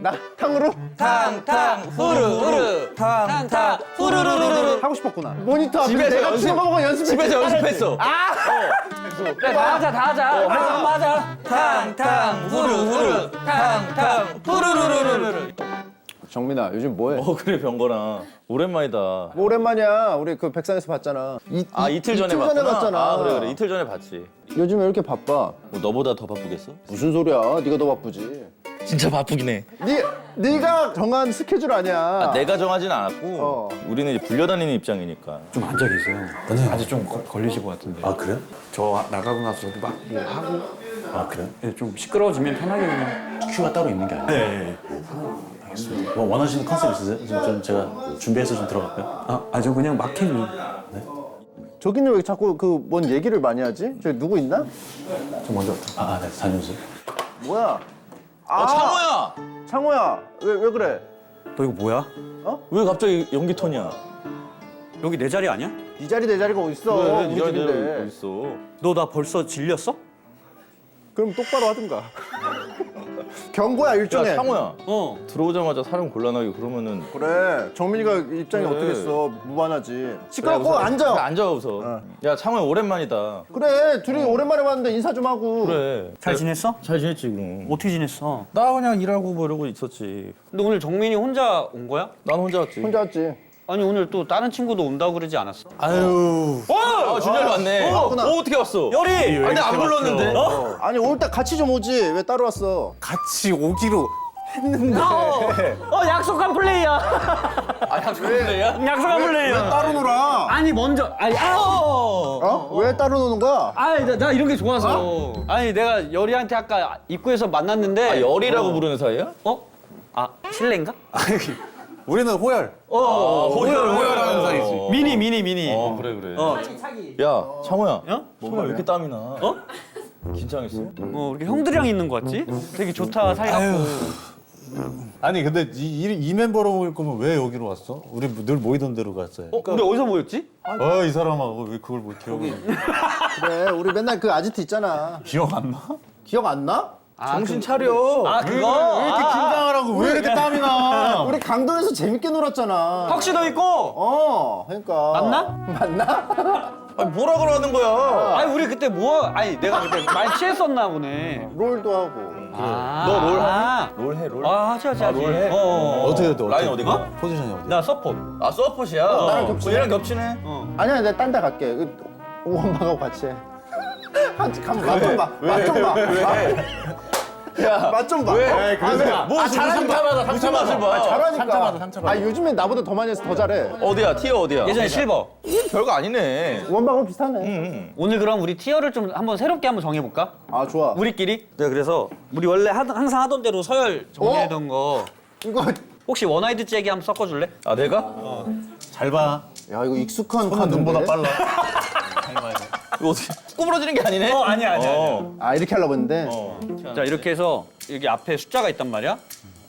나 탕후루? 탕탕후루 탕탕후루루루루 하고 싶었구나. 모니터 앞에서 집에서 내가 연습, 치는 거 보고 연습했지. 집에서 연습했어. 그래, 다 하자. 한번 하자. 탕탕후루후루 탕탕후루루루루. 정민아 요즘 뭐해? 그래 병거나 오랜만이다. 뭐 오랜만이야. 우리 그 백상에서 봤잖아. 이틀 전에 봤구나. 그래 이틀 전에 봤지. 요즘 왜 이렇게 바빠? 너보다 더 바쁘겠어? 무슨 소리야? 네가 더 바쁘지. 진짜 바쁘긴 해. 네가 정한 스케줄 아니야. 내가 정하진 않았고 우리는 이제 불려다니는 입장이니까. 좀 앉아 계세요. 아직 좀 걸리실 것 같은데. 아 그래요? 저 나가고 나서 저도 막 뭐 하고. 아 그래요? 네, 좀 시끄러워지면 편하게 그냥. 큐가 따로 있는 게 아니에요? 네. 알겠습니다. 뭐 원하시는 컨셉 있으세요? 좀 제가 준비해서 좀 들어갈까요? 저 그냥 막히니. 저기는 왜 자꾸 그 뭔 얘기를 많이 하지? 저기 누구 있나? 저 먼저. 네, 다녀오세요. 뭐야? 창호야! 창호야, 왜 그래? 너 이거 뭐야? 왜 갑자기 연기 톤이야? 여기 내 자리 아니야? 이 자리 내 자리가 어딨어? 왜 우리 네가 집인데. 어딨어? 너 나 벌써 질렸어? 그럼 똑바로 하든가. 경고야 일종의. 야 창호야 어. 들어오자마자 사람 곤란하게 그러면은 그래, 정민이가 입장이 그래. 어떻겠어? 무관하지. 그래, 시끄럽고 우선. 앉아. 그래, 앉아 우선. 야 창호야 오랜만이다. 그래, 둘이 오랜만에 봤는데 인사 좀 하고. 그래 잘 지냈어? 잘 지냈지 그럼. 어떻게 지냈어? 나 그냥 일하고 뭐 이러고 있었지. 근데 오늘 정민이 혼자 온 거야? 난 혼자 왔지. 혼자 왔지. 아니 오늘 또 다른 친구도 온다고 그러지 않았어? 아유. 준열이 왔네. 왔구나. 어떻게 왔어? 열이! 아니 안 불렀는데. 아니 올 때 같이 좀 오지. 왜 따로 왔어? 같이 오기로. 약속한 플레이야. 약속했어요? 약속한 플레이야. 따로 놀아. 아니 먼저 왜 따로 노는 거야? 아니 나 이런 게 좋아서. 아니 내가 열이한테 아까 입구에서 만났는데. 열이라고 부르는 사이야? 실례인가? 우리는 호열. 호열하는 사이지. 미니. 그래. 야 창호야. 손에 왜 이렇게 땀이 나? 긴장했어? 우리 형들이랑 있는 거 같지? 되게 좋다 살갑고. 아니 근데 이 멤버로 모일 거면 왜 여기로 왔어? 우리 늘 모이던 데로 갔어요. 우리 어디서 모였지? 이 사람하고 왜 그걸 못 기억해? 그래, 우리 맨날 그 아지트 있잖아. 기억 안 나? 기억 안 나? 정신 차려. 그거? 왜 이렇게 긴장하라고 왜 이렇게 땀이 나? 우리 강동에서 재밌게 놀았잖아. 턱시도 있고. 그러니까. 맞나? 아니 뭐라 그러는 거야? 아니 우리 그때 아니 내가 그때 많이 취했었나 보네. 롤도 하고. 너 롤 하니? 롤 해, 롤? 하지. 롤 해? 어떻게 해? 라인 어디가? 포지션이 어디? 나 서폿. 서폿이야? 나랑 겹치네. 얘랑 겹치네? 아니야, 내가 딴 데 갈게. 우원방하고 같이 해. 맛 좀 봐. 맛 좀 봐. 야, 맛 좀 봐. 왜? 뭐 상처받아, 상처받아 봐. 잘하니까. 상처받아. 요즘엔 나보다 더 많이 해서 더 잘해. 어디야? 티어 어디야? 예전에 실버. 별거 아니네. 우원방하고 비슷하네. 오늘 그럼 우리 티어를 좀 한번 새롭게 한번 정해볼까? 아, 좋아. 우리끼리? 네, 그래서 우리 원래 항상 하던 대로 서열 정리하던 거 이거 혹시 원아이드 잭이 한번 섞어줄래? 아 내가? 잘 봐. 야, 이거 익숙한 손은 눈보다 카드인데? 빨라. 이거 어떻게 구부러지는 게 아니네? 아니야. 아, 이렇게 하려고 했는데. 자, 이렇게 해서 여기 앞에 숫자가 있단 말이야.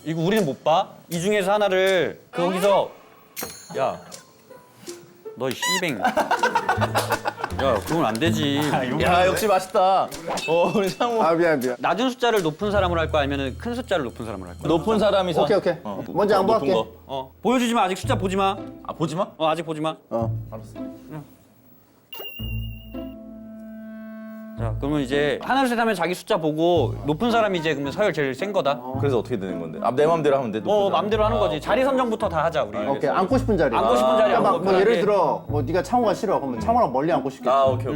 이거 우리는 못 봐. 이 중에서 하나를 거기서 야, 너 이 씨뱅. 야, 그건 안 되지. 야 역시 맛있다. 우리 상호. 아, 미안. 낮은 숫자를 높은 사람으로 할 거야? 아니면 큰 숫자를 높은 사람으로 할 거야? 높은 사람이 선. 오케이. 먼저 양보할게. 높은 거. 보여주지 마. 아직 숫자 보지 마. 아 보지 마. 아직 보지 마. 자, 그러면 이제 하나, 둘, 셋 하면 자기 숫자 보고 높은 사람이 이제 그러면 서열 제일 센 거다. 그래서 어떻게 되는 건데? 내 맘대로 하면 돼. 높은 사람. 맘대로 하는 거지. 자리 선정부터 다 하자, 우리. 오케이, 앉고 싶은 자리. 앉고 싶은 자리 그러니까 앉고 뭐 예를 편하게. 들어, 뭐 네가 창호가 싫어. 그러면 창호랑 멀리 앉고 싶겠지. 오케이.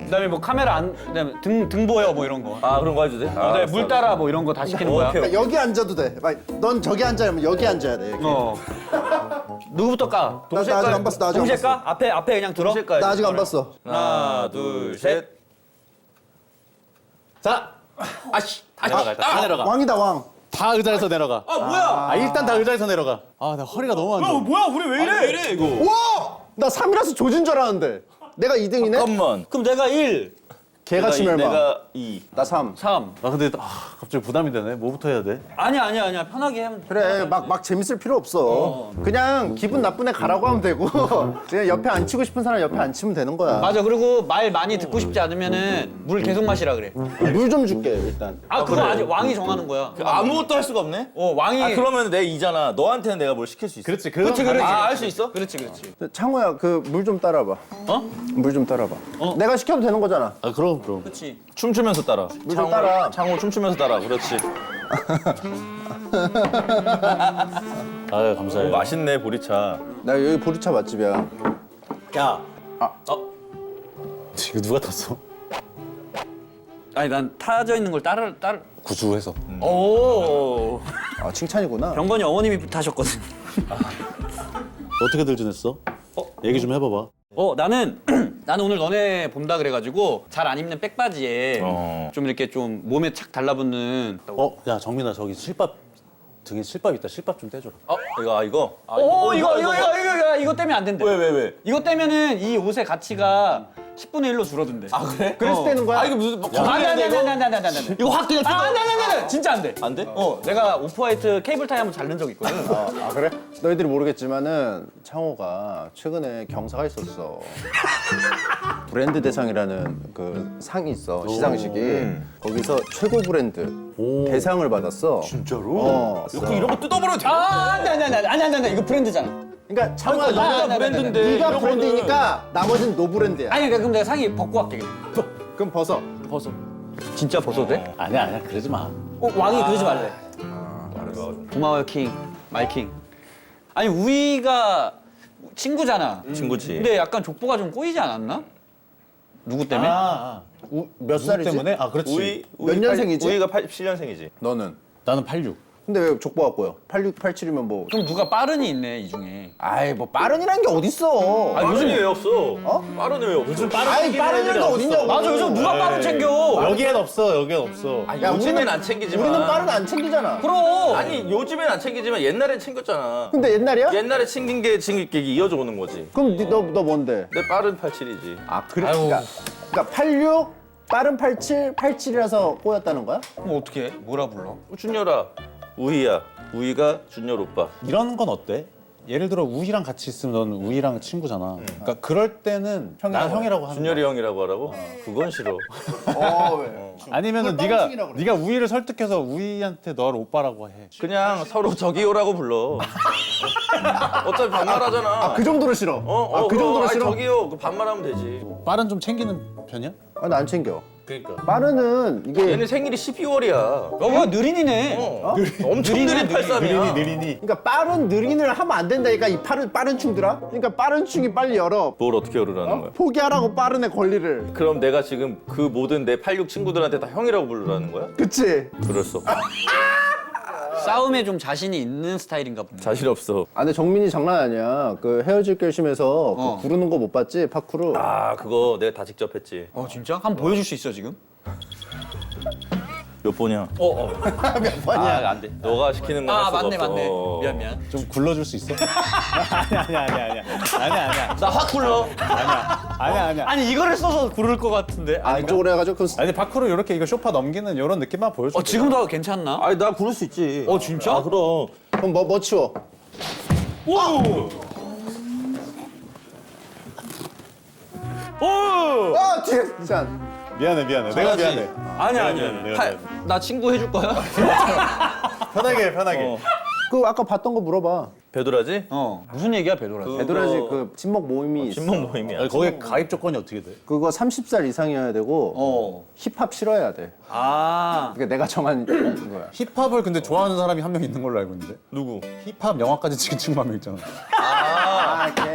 그다음에 뭐 카메라 그다음에 등 보여 뭐 이런 거. 그런 거 해도 돼? 그다음에 물 따라 뭐 이런 거 다 시키는 거야. 오케이. 그러니까 여기 앉아도 돼. 넌 저기 앉아야면 여기 앉아야 돼. 이렇게. 누구부터 까? 나 아직 안 봤어. 나 아직 안 동시에 봤어. 까? 앞에 그냥 들어. 나 아직 안 봤어. 하나, 둘, 셋. 자, 내려가. 다 내려가. 왕이다, 왕. 다 의자에서 내려가. 뭐야? 일단 다 의자에서 내려가. 나 허리가 너무 안 좋아. 뭐야? 우리 왜 이래? 왜 이래 이거? 와! 나 3이라서 조진 줄 알았는데. 내가 2등이네? 잠깐만. 그럼 내가 1, 개가 치멸망. 내가 2. 나 3. 3. 아 근데 갑자기 부담이 되네. 뭐부터 해야 돼? 아니야. 편하게 하면 돼. 그래 막 재밌을 필요 없어. 그냥 기분 나쁜 애 가라고 하면 되고 그냥 옆에 앉히고 싶은 사람 옆에 앉히면 되는 거야. 맞아. 그리고 말 많이 듣고 싶지 않으면은 물 계속 마시라 그래. 물 좀 줄게 일단. 그거 아직 왕이 정하는 거야. 아무것도 할 수가 없네? 왕이. 아, 그러면 내 2잖아. 너한테는 내가 뭘 시킬 수 있어. 그렇지. 그렇지. 아, 할 수 있어? 그렇지. 창호야 그 물 좀 따라봐. 물 좀 따라봐. 내가 시켜도 되는 거잖아. 아 그럼. 그렇지. 춤추면서 따라. 좀 따라. 창호 춤추면서 따라. 그렇지. 아 감사해요. 맛있네, 보리차. 나 여기 보리차 맛집이야. 야. 이거 누가 탔어? 아니 난 타져 있는 걸 따라. 구수해서. 오. 아 칭찬이구나. 병건이 어머님이 타셨거든. 어떻게들 지냈어? 얘기 좀 해봐봐. 나는 오늘 너네 본다 그래가지고 잘 안 입는 백바지에 좀 이렇게 좀 몸에 착 달라붙는. 야 정민아 저기 실밥 등에 실밥 있다. 실밥 좀 떼줘라. 이거? 이거 떼면 안 된대. 왜? 이거 떼면은 이 옷의 가치가 10분의 1로 줄어든대. 아, 그래? 그래서 떼는 거야? 이거 무슨 막 안돼. 이거 확 그냥 안돼. 진짜 안 돼. 안 돼? 내가 오프화이트 케이블 타이 한번 자른 적 있거든. 아 그래? 너희들이 모르겠지만은 창호가 최근에 경사가 있었어. 브랜드 대상이라는 그 상이 있어 시상식이. 거기서 최고 브랜드 대상을 받았어. 진짜로? 이거 이런 거 뜯어버려도 돼. 안돼. 이거 브랜드잖아. 그러니까 창호야 너가 너가 브랜드인데 네가 이런 브랜드니까 나머지는 노 브랜드야. 아니 그럼 내가 상의 벗고 갈게. 그럼 벗어. 진짜 벗어도 돼? 아니야 그러지 마. 왕이 그러지 말래. 고마워요 킹. 말킹. 아니 우이가 친구잖아. 친구지. 근데 약간 족보가 좀 꼬이지 않았나? 누구 때문에? 몇 살이지? 때문에? 아 그렇지. 몇 년생이지? 우이가 87년생이지. 너는? 나는 86. 근데 왜 족보 갖고요? 86, 87이면 뭐? 그럼 누가 빠른이 있네 이 중에. 아이 뭐 빠른이란 게 어딨어? 요즘에 왜 없어? 빠른이 왜 없어? 요즘 아이 빠른이란 게 어딨냐고? 맞아 요즘 누가 빠른 챙겨? 여기엔 없어. 야, 요즘엔 안 챙기지만. 우리는 빠른 안 챙기잖아. 그럼. 아니, 요즘엔 안 챙기지만 옛날엔 챙겼잖아. 근데 옛날이야? 옛날에 챙긴 게 지금 이렇게 이어져 오는 거지. 그럼 너 뭔데? 내 빠른 87이지. 아 그래? 그러니까 86, 빠른 87, 87이라서 꼬였다는 거야? 그럼 어떻게 해? 뭐라 불러? 준열아, 우희야. 우희가 준열 오빠. 이런 건 어때? 예를 들어 우희랑 같이 있으면 넌 우희랑 친구잖아. 그러니까 그럴 때는 난 형이라고 하는 준열이 거야. 형이라고 하라고? 그건 싫어. 왜? 아니면은 그걸 뻥튀기라고 그래. 네가 우희를 설득해서 우희한테 너를 오빠라고 해. 그냥 서로 저기요라고 불러. 어차피 반말하잖아. 그 정도로 싫어. 그 정도로 아니, 싫어? 저기요. 그 반말하면 되지. 빠른 좀 챙기는 편이야? 나 안 챙겨. 그러니까. 빠르는 이게 얘는 생일이 12월이야. 뭐야 느린이네. 엄청 느린 팔삼이야. 느리니. 그러니까 빠른 느린을 하면 안 된다니까 이 빠른 충들아. 그러니까 빠른 충이 빨리 열어. 뭘 어떻게 열으라는 거야? 포기하라고 빠른의 권리를. 그럼 내가 지금 그 모든 내 86 친구들한테 다 형이라고 부르라는 거야? 그치? 그럴 수 없어. 싸움에 좀 자신이 있는 스타일인가 보네. 자신 없어. 아 근데 정민이 장난 아니야. 그 헤어질 결심에서 그 부르는 거 못 봤지? 파쿠르. 아, 그거 내가 다 직접 했지. 진짜? 한번 보여줄 수 있어 지금? 몇 번이야? 몇 번이야? 안 돼. 너가 시키는 건 할 수가 맞네. 없어. 미안. 좀 굴러줄 수 있어? 아니야. 나 확 굴러. 아니야. 아니 이거를 써서 구를 것 같은데. 아 이쪽으로 해가지고 그 아니 파크로 이렇게 이거 쇼파 넘기는 이런 느낌만 보여줘. 지금도 괜찮나? 아니, 나 구를 수 있지. 진짜? 아, 그럼. 그럼 뭐 치워? 아 진짜. 미안해. 내가 잘하지? 미안해. 아니야. 내가 미안해. 나 친구 해줄 거야? 편하게. 그 아까 봤던 거 물어봐. 배도라지? 무슨 얘기야 배도라? 배도라지 그 친목 모임이 있어. 친목 모임이야. 거기 가입 조건이 어떻게 돼? 그거 30살 이상이어야 되고 힙합 싫어해야 돼. 그게 내가 정한 거야. 힙합을 근데 좋아하는 사람이 한 명 있는 걸로 알고 있는데. 누구? 힙합 영화까지 찍은 친구 한 명 있잖아.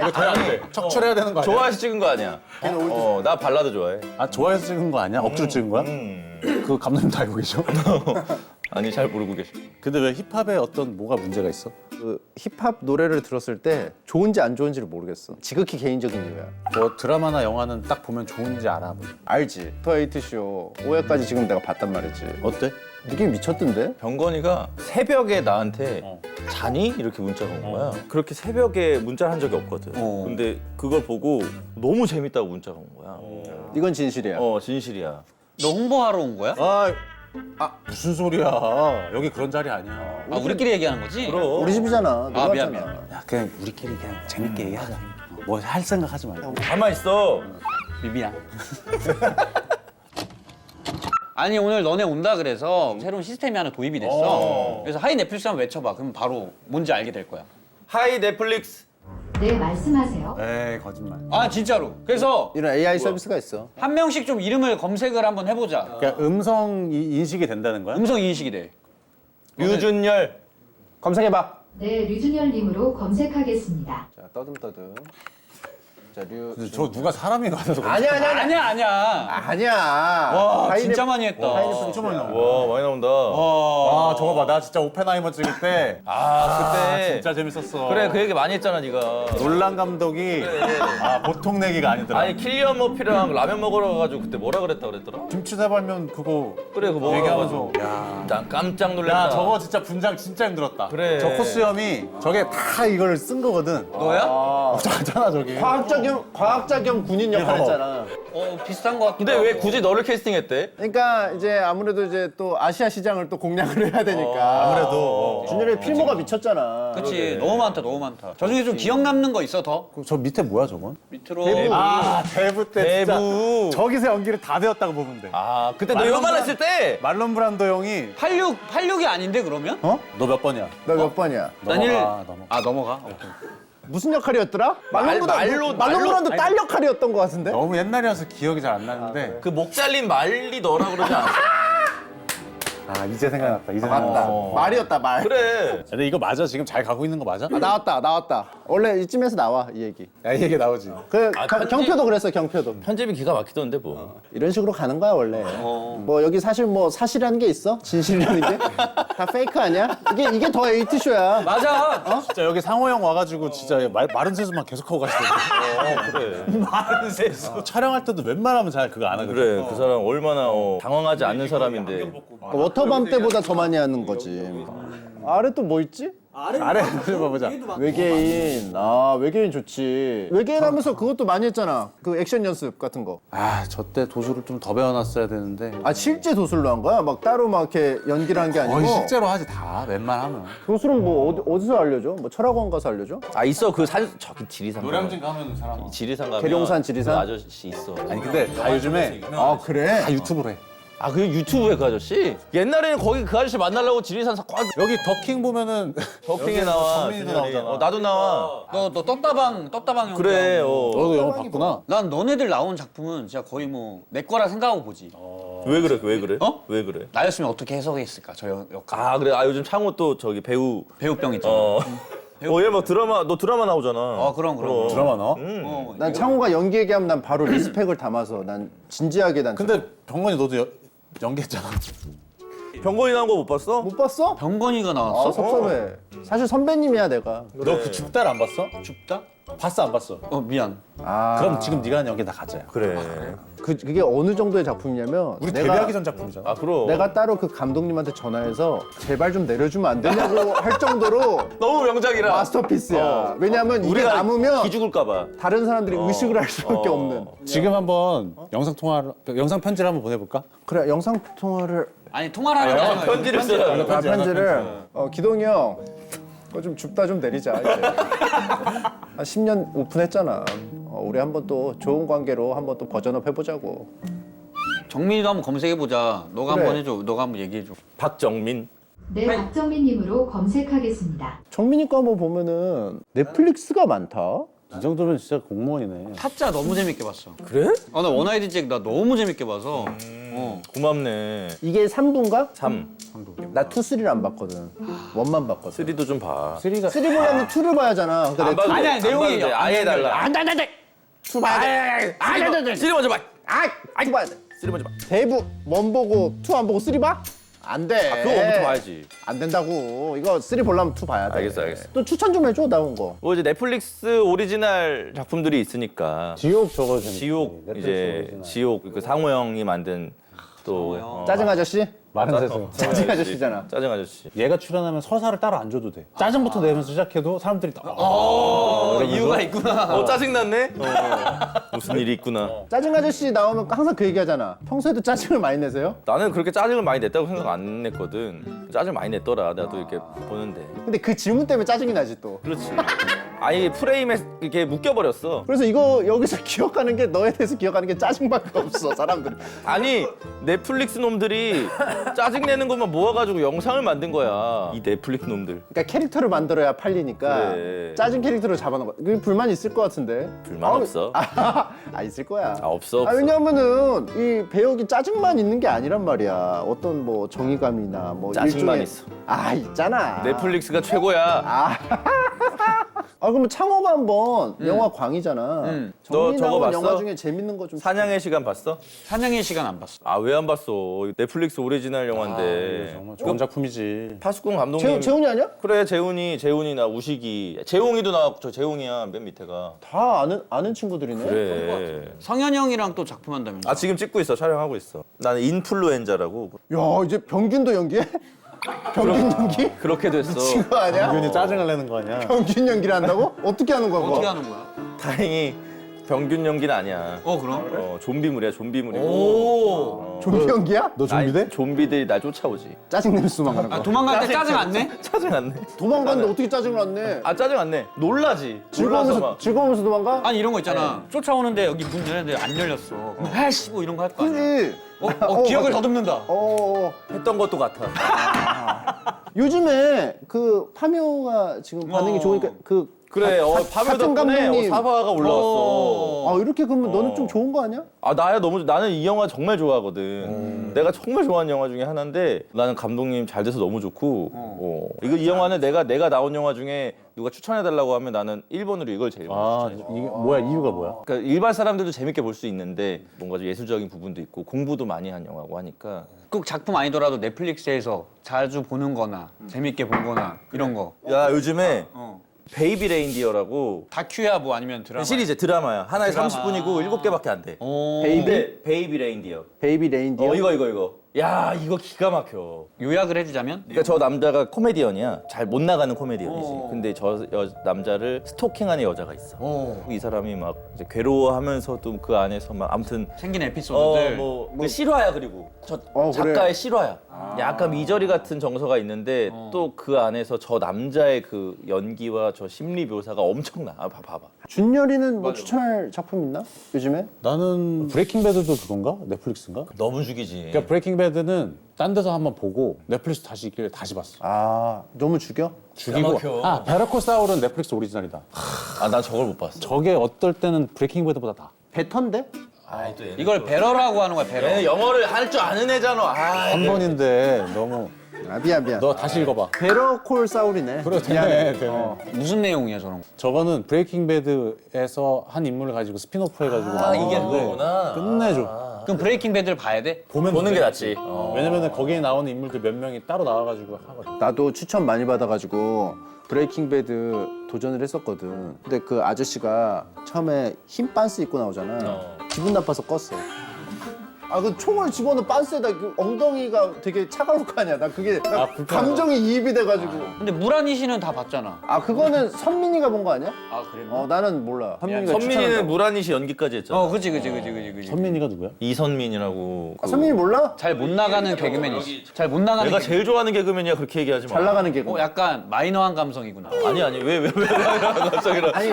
이렇게. 돼야 안 돼. 척출해야 되는 거 아니야? 좋아해서 찍은 거 아니야. 나 발라드 좋아해. 아 좋아해서 찍은 거 아니야? 억지로 찍은 거야? 그 감독님도 알고 계셔? 아니, 잘 모르고 계셔. 근데 왜 힙합에 어떤 뭐가 문제가 있어? 그 힙합 노래를 들었을 때 좋은지 안 좋은지를 모르겠어. 지극히 개인적인 이유야. 뭐 드라마나 영화는 딱 보면 좋은지 알아. 알지? 더에이트쇼 5회까지 지금 내가 봤단 말이지. 어때? 느낌 미쳤던데? 병건이가 새벽에 나한테 자니? 이렇게 문자가 온 거야. 그렇게 새벽에 문자를 한 적이 없거든. 근데 그걸 보고 너무 재밌다고 문자가 온 거야. 이건 진실이야. 진실이야. 너 홍보하러 온 거야? 무슨 소리야? 여기 그런 자리 아니야. 아 우리끼리 얘기하는 거지? 그럼. 우리 집이잖아. 아, 미안, 놀았잖아. 미안. 야, 그냥 우리끼리 그냥 재밌게 얘기하자. 뭐 할 생각 하지 말고. 가만 있어. 미안. 아니 오늘 너네 온다 그래서 새로운 시스템이 하나 도입이 됐어. 그래서 하이 넷플릭스 한번 외쳐봐. 그럼 바로 뭔지 알게 될 거야. 하이 넷플릭스. 네, 말씀하세요. 에이, 거짓말. 아 진짜로. 그래서 이런 AI 서비스가 있어. 한 명씩 좀 이름을 검색을 한번 해보자. 그냥 음성 인식이 된다는 거야? 음성 인식이 돼. 류준열. 검색해봐. 네, 류준열님으로 검색하겠습니다. 자, 떠듬떠듬. 자, 근데 저 누가 사람이 가서 아니야. 아니야. 와 하이넷- 진짜 많이 했다. 진짜 많이 나와. 와 많이 나온다. 아, 저거 봐. 나 진짜 오펜하이머 찍을 때 그때 진짜 재밌었어. 그래 그 얘기 많이 했잖아 네가. 놀란 감독이 보통 내기가 아니더라. 아니 킬리언 머피랑 라면 먹으러 가가지고 그때 뭐라 그랬다 그랬더라? 김치사발면 그거 그래 그거 얘기하면서 야, 난 깜짝 놀랐다. 야 저거 진짜 분장 진짜 힘들었다. 그래. 저 코스염이 저게 다 이걸 쓴 거거든. 너야? 저잖아 저기. 과학자 겸 군인 역할 했잖아. 비슷한 거 같기도 근데 왜 하고. 굳이 너를 캐스팅했대? 그러니까 이제 아무래도 이제 또 아시아 시장을 또 공략을 해야 되니까. 아무래도 준열의 필모가 미쳤잖아. 그치 너무 많다 너무 많다. 저 중에 좀 기억 남는 거 있어 더? 저 밑에 뭐야 저건? 밑으로 대부 때 대부. 진짜 저기서 연기를 다 배웠다고 보면 돼. 아 그때 너 이거만 했을 때. 말론 브란도 형이 86이 아닌데 그러면? 너 몇 번이야? 너 몇 번이야? 넘어가. 넘어가? 오케이. 무슨 역할이었더라? 말로- 말론브란도 딸 역할이었던 것 같은데? 너무 옛날이라서 기억이 잘 안 나는데. 그 목 잘린 말리 너라 그러지 않았어? 이제 생각났다. 이제 맞다. 생각났다. 말이었다 말. 그래. 근데 이거 맞아? 지금 잘 가고 있는 거 맞아? 나왔다. 원래 이쯤에서 나와 이 얘기. 야, 이 얘기 나오지. 경표도 그랬어 경표도. 편집이 기가 막히던데 뭐. 이런 식으로 가는 거야 원래. 뭐 여기 사실 뭐 사실이라는 게 있어? 진실이라는 게? 다 페이크 아니야? 이게 더에이트쇼야. 맞아. 진짜 여기 상호 형 와가지고 진짜 마른 세수만 계속하고 가시더라고. 그래. 마른 세수. 촬영할 때도 웬만하면 잘 그거 안 하거든. 그래 그 사람 얼마나 당황하지 않는 사람인데. 워터밤 때보다 더 많이 하는 거지. 아래 또 뭐 있지? 아래 좀 보자. 외계인. 외계인 좋지. 외계인 하면서 그것도 많이 했잖아. 그 액션 연습 같은 거. 저 때 도수를 좀 더 배워놨어야 되는데. 실제 도술로 한 거야? 막 따로 막 이렇게 연기를 한 게 아니고. 거의 실제로 하지 다 웬만하면. 도술은 뭐 어디서 알려줘? 뭐 철학원 가서 알려줘? 있어 그 산 저기 지리산. 가면 사람. 지리산 가면. 계룡산, 지리산? 그 아저씨 있어. 아니 근데 다 요즘에 그래? 다 유튜브로 해. 그 유튜브에 그 아저씨? 옛날에는 거기 그 아저씨 만나려고 지리산 꽉 여기 더킹 보면은 버킹에 나와. 정민이도 나오잖아. 나도 나와. 너 떴다방 형. 그래. 너도 영화 봤구나. 난 너네들 나온 작품은 진짜 거의 뭐 내 거라 생각하고 보지. 왜 그래? 왜 그래? 어? 왜 그래? 나였으면 어떻게 해석했을까 저 역할. 그래. 요즘 창호 또 저기 배우. 배우병 있잖아. 얘 막 드라마 너 드라마 나오잖아. 그럼. 드라마 너? 난 창호가 연기 얘기하면 난 바로 리스펙을 담아서 난 진지하게 난. 근데 병건이 너도 연기했잖아. 병건이 나온 거 못 봤어? 못 봤어? 병건이가 나왔어? 섭섭해. 사실 선배님이야 내가. 너 그 줍달 안 봤어? 춥다? 봤어 안 봤어? 미안. 그럼 지금 네가 하는 연기 다 가짜야. 그래. 그게 어느 정도의 작품이냐면 우리 데뷔하기 전 작품이잖아. 그럼. 내가 따로 그 감독님한테 전화해서 제발 좀 내려주면 안 되냐고 할 정도로 너무 명작이라. 마스터피스야. 왜냐면 이게 우리가 남으면 기죽을까봐. 다른 사람들이 의식을 할 수밖에 없는. 지금 한번 영상 편지를 한번 보내볼까? 그래 영상 통화를 아니 통화를 하는 거 편지를 써요. 편지를 기동이 형 그거 좀 줍다 좀 내리자 이제. 한 10년 오픈했잖아. 우리 한번 또 좋은 관계로 한번 또 버전업 해보자고. 정민이도 한번 검색해보자. 너가 그래. 한번 해줘. 너가 한번 얘기해줘. 박정민. 네, 박정민님으로 검색하겠습니다. 정민이 거 한번 보면은 넷플릭스가 많다. 이 정도면 진짜 공무원이네. 타짜 너무 재밌게 봤어. 그래? 나 원아이디 잭 나 너무 재밌게 봐서. 고맙네. 이게 3부인가? 3. 나 2, 3를 안 봤거든. 원만 봤거든. 3도 좀 봐. 3 보려면 2를 봐야 하잖아. 그러니까 안 봐도 아니야, 돼. 내용이 안 봐도 돼. 아예 달라. 안돼 2 봐야 돼. 안돼 3 먼저 봐. 2 봐야 돼. 3 먼저 봐. 대부 1 보고 2 안 보고 3 봐? 안 돼. 그거부터 봐야지. 안 된다고. 이거 3 보려면 2 봐야 돼. 알겠어. 또 추천 좀 해줘 나온 거. 이제 넷플릭스 오리지널 작품들이 있으니까. 지옥 저거 지옥 이제 지옥 그 상호 형이 만든 또 짜증 아저씨? 마른 세수. 짜증 아저씨잖아. 짜증 아저씨. 얘가 출연하면 서사를 따로 안 줘도 돼. 짜증부터 내면서 시작해도 사람들이 다 이유가 있구나. 짜증났네? 무슨 일이 있구나. 짜증 아저씨 나오면 항상 그 얘기하잖아. 평소에도 짜증을 많이 내세요? 나는 그렇게 짜증을 많이 냈다고 생각 안 냈거든. 짜증 많이 냈더라. 나도 이렇게 보는데. 근데 그 질문 때문에 짜증이 나지 또. 그렇지. 아예 프레임에 이렇게 묶여버렸어. 그래서 이거 여기서 기억하는 게 너에 대해서 기억하는 게 짜증밖에 없어 사람들이. 아니 넷플릭스 놈들이 짜증내는 것만 모아가지고 영상을 만든 거야. 이 넷플릭스 놈들. 그러니까 캐릭터를 만들어야 팔리니까 그래. 짜증 캐릭터를 잡아놓은 거야. 그 불만 있을 것 같은데. 불만 없어. 있을 거야. 없어. 왜냐면은 이 배역이 짜증만 있는 게 아니란 말이야. 어떤 뭐 정의감이나 뭐 짜증만 일종의- 있어. 있잖아. 넷플릭스가 최고야. 그러면 창호가 한번 영화 광이잖아. 너 정리 저거 나온 봤어? 영화 중에 재밌는 거 좀. 사냥의 시간 봤어? 사냥의 시간 안 봤어. 아 왜 안 봤어? 넷플릭스 오리지널 영화인데. 정말 좋은 작품이지. 파수꾼 감독님. 재훈이 아니야? 그래 재훈이 나 우식이. 재홍이도 나왔고 저 재홍이야 맨 밑에가. 다 아는 친구들이네. 그래. 성현형이랑 또 작품 한다면서. 아 지금 찍고 있어 촬영하고 있어. 나는 인플루엔자라고. 야 이제 병균도 연기해? 병균 연기? 그렇게 됐어. 미친 거 아니야? 은근히 짜증을 내는 거 아니야? 병균 연기를 한다고? 어떻게 하는 거야? 그거? 어떻게 하는 거야? 다행히 병균 연기는 아니야. 그럼? 좀비물이야 좀비물이고. 오. 좀비 연기야? 너 좀비돼? 좀비들이 날 쫓아오지. 짜증 내면서 도망가는 거. 도망갈 때 짜증 안 내? 짜증 안 내. 도망가는데 어떻게 짜증을 안 내? 짜증 안 내. 놀라지. 놀라서 막. 즐거우면서 도망가? 아니 이런 거 있잖아. 쫓아오는데 여기 문 열었는데 안 열렸어. 그럼 아이씨 뭐 이런 거 할 거 아니야. 그지. 기억을 맞아. 더듬는다. 했던 것도 같아. 요즘에 그 파묘가 지금 반응이 좋으니까 그래. 파묘 같은 덕분에 감독님. 사과가 올라왔어. 이렇게 그러면 너는 좀 좋은 거 아니야? 나는 이 영화 정말 좋아하거든. 내가 정말 좋아하는 영화 중에 하나인데 나는 감독님 잘 돼서 너무 좋고. 이 영화는 내가 나온 영화 중에 누가 추천해달라고 하면 나는 1번으로 이걸 제일 많이 추천해. 이게 뭐야 이유가 뭐야? 그러니까 일반 사람들도 재밌게 볼 수 있는데 뭔가 좀 예술적인 부분도 있고 공부도 많이 한 영화고 하니까. 꼭 작품 아니더라도 넷플릭스에서 자주 보는 거나 재밌게 본 거나 이런 거. 야 요즘에 베이비 레인디어라고 다큐야 뭐 아니면 드라마. 시리즈 드라마야. 하나에 드라마. 30분이고 7개밖에 안 돼. 베이비 레인디어. 베이비 레인디어. 이거. 야 이거 기가 막혀. 요약을 해주자면 그러니까 저 남자가 코미디언이야. 잘 못 나가는 코미디언이지. 근데 저 남자를 스토킹하는 여자가 있어. 이 사람이 막 이제 괴로워하면서도 그 안에서 막 아무튼 생긴 에피소드들. 그 실화야. 그리고 저 작가의 그래. 실화야. 약간 미저리 같은 정서가 있는데 또 그 안에서 저 남자의 그 연기와 저 심리 묘사가 엄청나. 봐봐. 준열이는 뭐 추천할 작품 있나? 요즘에? 나는 브레이킹 배드도 그건가? 넷플릭스인가? 너무 죽이지. 그러니까 브레이킹 배드는 딴 데서 한번 보고 넷플릭스 다시 있길래 다시 봤어. 너무 죽여? 죽이고. 베러콜 사울은 넷플릭스 오리지널이다. 난 저걸 못 봤어. 저게 어떨 때는 브레이킹 배드보다 나. 베턴데? 이걸 배러라고 하는 거야 배러. 얘는 영어를 할 줄 아는 애잖아. 한 번인데 너무. 미안. 너 다시 읽어봐. 베러콜 사울이네. 그래 되네. 무슨 내용이야 저런 거? 저거는 브레이킹 배드에서 한 인물을 가지고 스피노프 해가지고 이게 나오는데 그거구나. 끝내줘. 그럼 브레이킹 배드를 봐야 돼? 보는 게 낫지. 왜냐면 거기에 나오는 인물들 몇 명이 따로 나와가지고 하거든. 나도 추천 많이 받아가지고 브레이킹 배드 도전을 했었거든. 근데 그 아저씨가 처음에 흰 빤스 입고 나오잖아. 기분 나빠서 껐어. 그 총을 집어넣은 빤스에다 그 엉덩이가 되게 차가울 거 아니야. 나 그게 감정이 이입이 돼가지고. 근데 무란이 씨는 다 봤잖아. 그거는 선민이가 본 거 아니야? 그래? 나는 몰라. 선민이가 선민이는 무란이 씨 연기까지 했잖아. 그치. 선민이가 누구야? 이선민이라고. 선민이 몰라? 잘 못 나가는 개그맨이지. 잘 못 나가는 내가 개그맨. 제일 좋아하는 개그맨이야. 그렇게 얘기하지 마. 잘 나가는 개그. 약간 마이너한 감성이구나. 아니 왜 갑자기 아니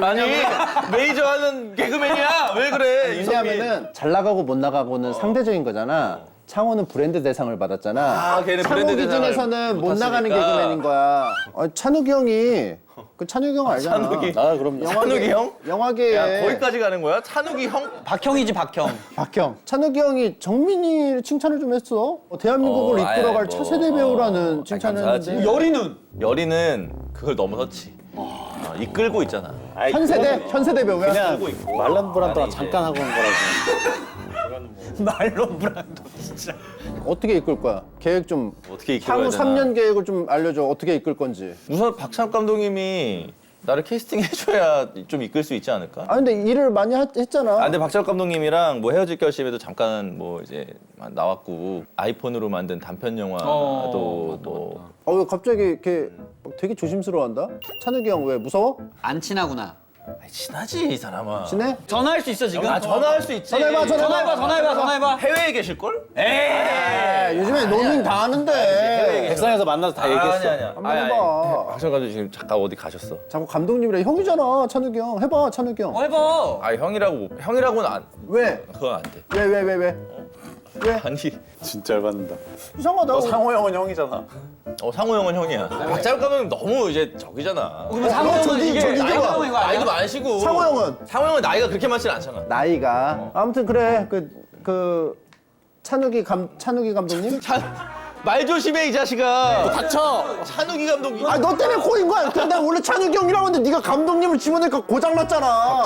메이저하는 개그맨이야. 왜 그래? 왜냐하면은 잘 나가고 못 나가고는 상대적인 거잖아. 창호는 브랜드 대상을 받았잖아. 걔는 창호 브랜드 대상을 기준에서는 못 나가는 탔으니까. 개그맨인 거야. 찬욱이 형이 그 찬욱이 형 알잖아. 찬욱이. 그럼 찬욱이 형? 영화계에 야 거기까지 가는 거야? 찬욱이 형? 박형이지 박형. 박형. 찬욱이 형이 정민이를 칭찬을 좀 했어. 대한민국을 이끌어갈 차세대 배우라는 칭찬을 감사하지. 했는데. 여리는 그걸 넘어섰지. 이끌고 있잖아. 현세대 배우야. 이끌고 있고. 말론 브란도가 나는 이제 잠깐 하고 온 거라고. 말론 브란도 진짜. 어떻게 이끌 거야? 계획 좀 어떻게 이끌어야 향후 되나. 3년 계획을 좀 알려줘. 어떻게 이끌 건지. 우선 박찬욱 감독님이 나를 캐스팅 해줘야 좀 이끌 수 있지 않을까? 아 근데 일을 많이 했잖아. 근데 박찬욱 감독님이랑 뭐 헤어질 결심에도 잠깐 뭐 이제 나왔고 아이폰으로 만든 단편 영화도 또 왜 갑자기 이렇게 되게 조심스러워한다? 찬욱이 형 왜 무서워? 안 친하구나. 친하지 이 사람아. 친해? 전화할 수 있어 지금? 전화할 수 있지. 전화해봐. 해외에 계실 걸? 요즘에 로밍 다 하는데. 백상에서 만나서 다 얘기했어. 아니야. 한번 해봐. 박찬욱 감독님 지금 잠깐 어디 가셨어? 자꾸 감독님이라 형이잖아, 찬욱이 형. 해봐, 찬욱이 형. 해봐. 아 형이라고는 안. 왜? 그건 안 돼. 왜? 아니 진짜 열받는다. 이상하다. 상호 형은 형이잖아. 상호 형은 형이야. 박찬욱 감독님 너무 이제 저기잖아. 그러면 상호 형은 이게 나이가 이거 나이도 아니야? 많으시고. 상호 형은? 상호 형은 나이가 그렇게 많진 않잖아. 나이가. 아무튼 그래. 그 찬욱이 감독님? 말 조심해 이 자식아. 닥쳐. 찬욱이 감독이. 너 때문에 꼬인 거야. 근데 난 원래 찬욱이 형이라고 했는데 네가 감독님을 집어넣으니까 고장났잖아.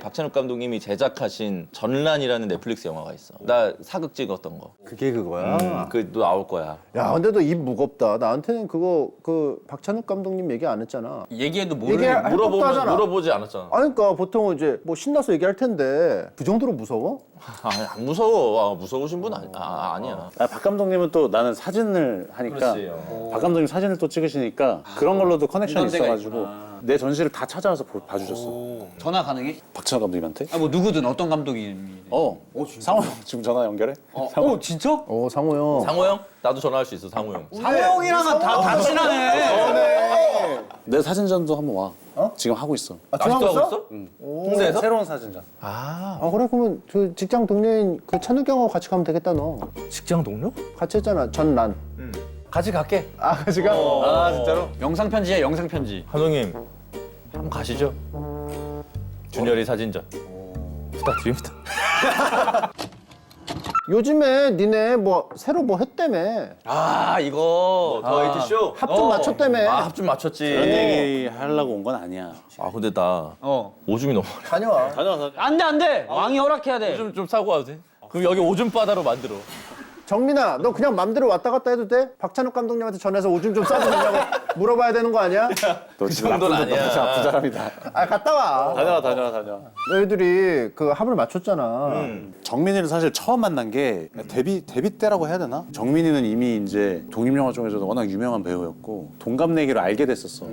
박찬욱 감독님이 제작하신 전란이라는 넷플릭스 영화가 있어. 나 사극 찍었던 거. 그게 그거야? 그도 나올 거야. 야, 근데 너 입 무겁다. 나한테는 그 박찬욱 감독님 얘기 안 했잖아. 얘기해도 모르는. 할 법도 하잖아. 물어보지 않았잖아. 그러니까 보통은 이제 뭐 신나서 얘기할 텐데 그 정도로 무서워? 안 무서워. 무서우신 분 아니야. 박 감독님은 또 나는 사진을 하니까 그렇지. 박 감독님 사진을 또 찍으시니까 그런 걸로도 커넥션이 공감대가 있어가지고 있구나. 내 전시를 다 찾아와서 봐주셨어. 전화 가능해? 박찬호 감독님한테? 뭐 누구든 어떤 감독이. 상호 형 지금 전화 연결해? 진짜? 상호 형. 상호 형? 나도 전화할 수 있어. 상호 형. 상호 형이랑은 다 친하네. 내 사진전도 한번 와. 지금 하고 있어. 아직도 하고 있어? 홍대에서? 새로운 사진전. 그래 그러면 그 직장 동료인 그 찬욱 형하고 같이 가면 되겠다 너. 직장 동료? 같이 했잖아 전란. 같이 갈게. 같이 가? 진짜로? 영상 편지야 영상 편지. 감독님 한번 가시죠. 준열이 사진전. 부탁드립니다. 요즘에 니네 뭐 새로 뭐 했다며. 이거 더에이트쇼? 합 좀 맞췄다며. 합좀 맞췄지. 그런 얘기 하려고 온 건 아니야. 근데 나 오줌이 너무 많아. 다녀와. 다녀와서 안돼. 왕이 허락해야 돼. 오줌 좀 사고 와도 돼? 그럼 여기 오줌 바다로 만들어. 정민아, 너 그냥 맘대로 왔다 갔다 해도 돼? 박찬욱 감독님한테 전해서 오줌 좀 싸도 되냐고 물어봐야 되는 거 아니야? 너 그 정도는 아니야. 나쁜 사람이다. 갔다 와. 다녀와. 너희들이 그 합을 맞췄잖아. 정민이는 사실 처음 만난 게 데뷔 때라고 해야 되나? 정민이는 이미 이제 독립영화 쪽에서도 워낙 유명한 배우였고 동갑내기로 알게 됐었어.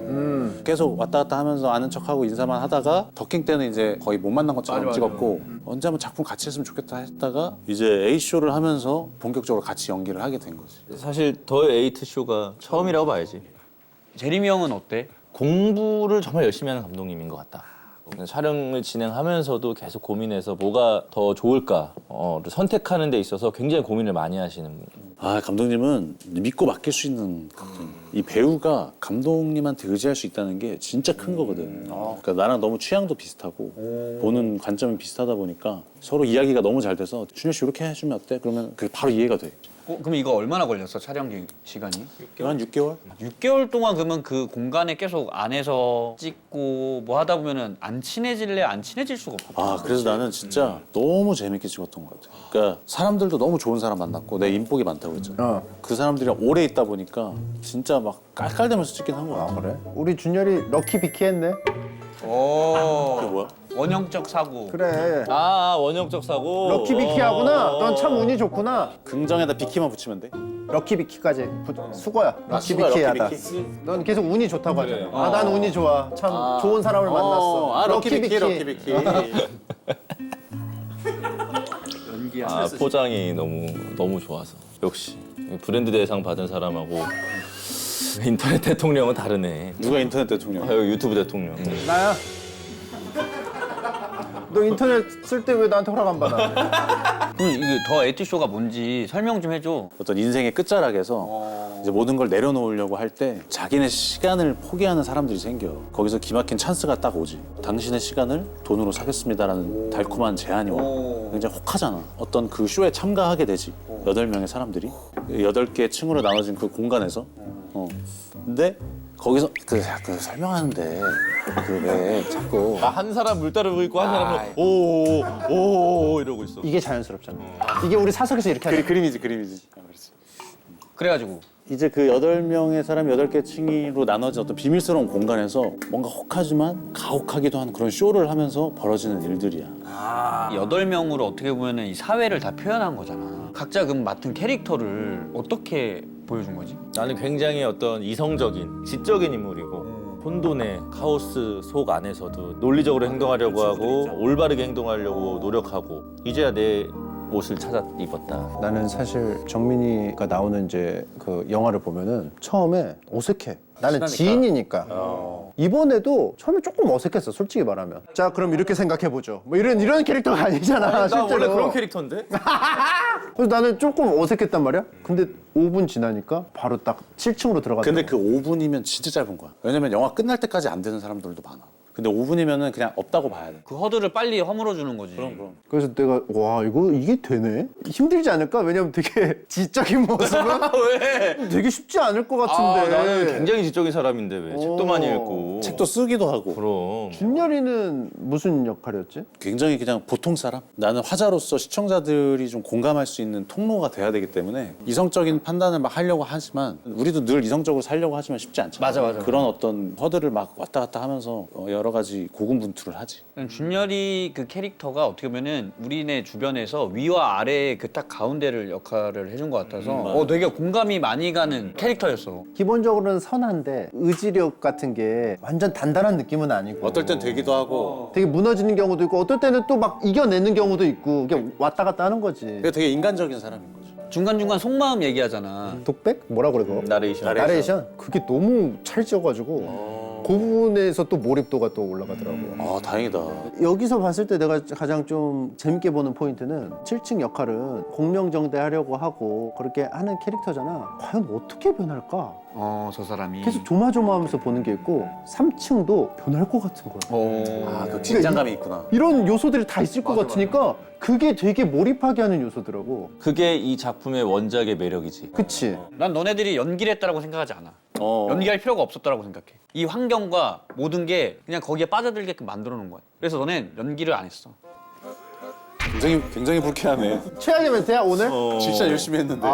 계속 왔다 갔다 하면서 아는 척하고 인사만 하다가 더킹 때는 이제 거의 못 만난 것처럼 찍었고 언제 한번 작품 같이 했으면 좋겠다 했다가 이제 A쇼를 하면서 본격적으로 같이 연기를 하게 된 거지. 사실 더에이트쇼가 처음이라고 봐야지. 재림이 형은 어때? 공부를 정말 열심히 하는 감독님인 것 같다. 촬영을 진행하면서도 계속 고민해서 뭐가 더 좋을까 선택하는 데 있어서 굉장히 고민을 많이 하시는 분. 감독님은 믿고 맡길 수 있는 이 배우가 감독님한테 의지할 수 있다는 게 진짜 큰 거거든. 그러니까 나랑 너무 취향도 비슷하고 보는 관점이 비슷하다 보니까 서로 이야기가 너무 잘 돼서 준현 씨 이렇게 해주면 어때? 그러면 그게 바로 이해가 돼. 그럼 이거 얼마나 걸렸어 촬영 시간이? 한 6개월? 6개월 동안 그러면 그 공간에 계속 안에서 찍고 뭐 하다 보면은 안 친해질래 안 친해질 수가 없어. 그래서 나는 진짜 너무 재밌게 찍었던 것 같아. 그러니까 사람들도 너무 좋은 사람 만났고 내 인복이 많다고 했잖아. 그 사람들이랑 오래 있다 보니까 진짜 막 깔깔대면서 찍긴 한 거야. 그래? 우리 준열이 럭키 비키 했네. 그게 뭐야? 원형적 사고. 그래. 원형적 사고. 럭키 비키하구나. 넌 참 운이 좋구나. 긍정에다 비키만 붙이면 돼? 럭키 비키까지 수고야. 럭키 수고야, 비키하다. 럭키 비키. 넌 계속 운이 좋다고 하잖아. 난 운이 좋아. 참 좋은 사람을 만났어. 럭키 비키. 포장이 너무 좋아서. 역시 브랜드 대상 받은 사람하고 인터넷 대통령은 다르네. 누가 인터넷 대통령? 여기 유튜브 대통령. 나야. 너 인터넷 쓸 때 왜 나한테 허락 안 받아? 그럼 이게 더에이트쇼가 뭔지 설명 좀 해줘. 어떤 인생의 끝자락에서 이제 모든 걸 내려놓으려고 할 때 자기네 시간을 포기하는 사람들이 생겨. 거기서 기막힌 찬스가 딱 오지. 당신의 시간을 돈으로 사겠습니다라는 달콤한 제안이 와. 굉장히 혹하잖아. 어떤 그 쇼에 참가하게 되지. 8명의 사람들이 8개의 층으로 나눠진 그 공간에서. 근데 거기서 그 설명하는데 그 왜 자꾸 한 사람 물 따르고 있고 한 사람은 오오오 이러고 있어. 이게 자연스럽잖아. 이게 우리 사석에서 이렇게 하잖아. 그림이지. 그래가지고 이제 그 8명의 사람 8개 층으로 나눠진 어떤 비밀스러운 공간에서 뭔가 혹하지만 가혹하기도 한 그런 쇼를 하면서 벌어지는 일들이야. 8명으로 어떻게 보면은 이 사회를 다 표현한 거잖아. 각자 그럼 맡은 캐릭터를 어떻게 보여준 거지? 나는 굉장히 어떤 이성적인 지적인 인물이고 혼돈의 카오스 속 안에서도 논리적으로 행동하려고 하고 올바르게 행동하려고 노력하고 이제야 내 옷을 찾아 입었다. 나는 사실 정민이가 나오는 이제 그 영화를 보면은 처음에 어색해. 나는 지인이니까. 이번에도 처음에 조금 어색했어, 솔직히 말하면. 자, 그럼 이렇게 생각해보죠. 뭐 이런 캐릭터가 아니잖아, 나 실제로. 원래 그런 캐릭터인데? 그래서 나는 조금 어색했단 말이야. 근데 5분 지나니까 바로 딱 7층으로 들어갔다. 근데 그 5분이면 진짜 짧은 거야. 왜냐면 영화 끝날 때까지 안 되는 사람들도 많아. 근데 5분이면은 그냥 없다고 봐야 돼. 그 허들을 빨리 허물어 주는 거지. 그럼. 그래서 내가 와 이게 되네? 힘들지 않을까? 왜냐면 되게 지적인 모습은 왜? 되게 쉽지 않을 것 같은데. 나는 굉장히 지적인 사람인데 왜? 책도 많이 읽고. 책도 쓰기도 하고. 그럼. 준열이는 무슨 역할이었지? 굉장히 그냥 보통 사람? 나는 화자로서 시청자들이 좀 공감할 수 있는 통로가 돼야 되기 때문에 이성적인 판단을 막 하려고 하지만 우리도 늘 이성적으로 살려고 하지만 쉽지 않잖아. 맞아. 그런 어떤 허들을 막 왔다 갔다 하면서 여러 가지 고군분투를 하지. 준열이 그 캐릭터가 어떻게 보면은 우리네 주변에서 위와 아래 그 딱 가운데를 역할을 해준 것 같아서 되게 공감이 많이 가는 캐릭터였어. 기본적으로는 선한데 의지력 같은 게 완전 단단한 느낌은 아니고 어떨 땐 되기도 하고 되게 무너지는 경우도 있고 어떨 때는 또 막 이겨내는 경우도 있고 그게 왔다 갔다 하는 거지. 그게 되게 인간적인 사람인 거지. 중간중간 속마음 얘기하잖아. 독백? 뭐라 그래 그거? 나레이션? 그게 너무 찰져가지고 그 부분에서 또 몰입도가 또 올라가더라고. 아 다행이다. 여기서 봤을 때 내가 가장 좀 재밌게 보는 포인트는 7층 역할은 공명정대하려고 하고 그렇게 하는 캐릭터잖아. 과연 어떻게 변할까? 저 사람이. 계속 조마조마하면서 보는 게 있고 3층도 변할 것 같은 거야. 아 그 긴장감이 있구나. 이런 요소들이 다 있을 것 같으니까 그게 되게 몰입하게 하는 요소더라고. 그게 이 작품의 원작의 매력이지. 그치? 난 너네들이 연기를 했다라고 생각하지 않아. 연기할 필요가 없었다라고 생각해. 이 환경과 모든 게 그냥 거기에 빠져들게끔 만들어 놓은 거야. 그래서 너넨 연기를 안 했어. 굉장히 불쾌하네. 최악의 멘트야 오늘? 진짜 열심히 했는데.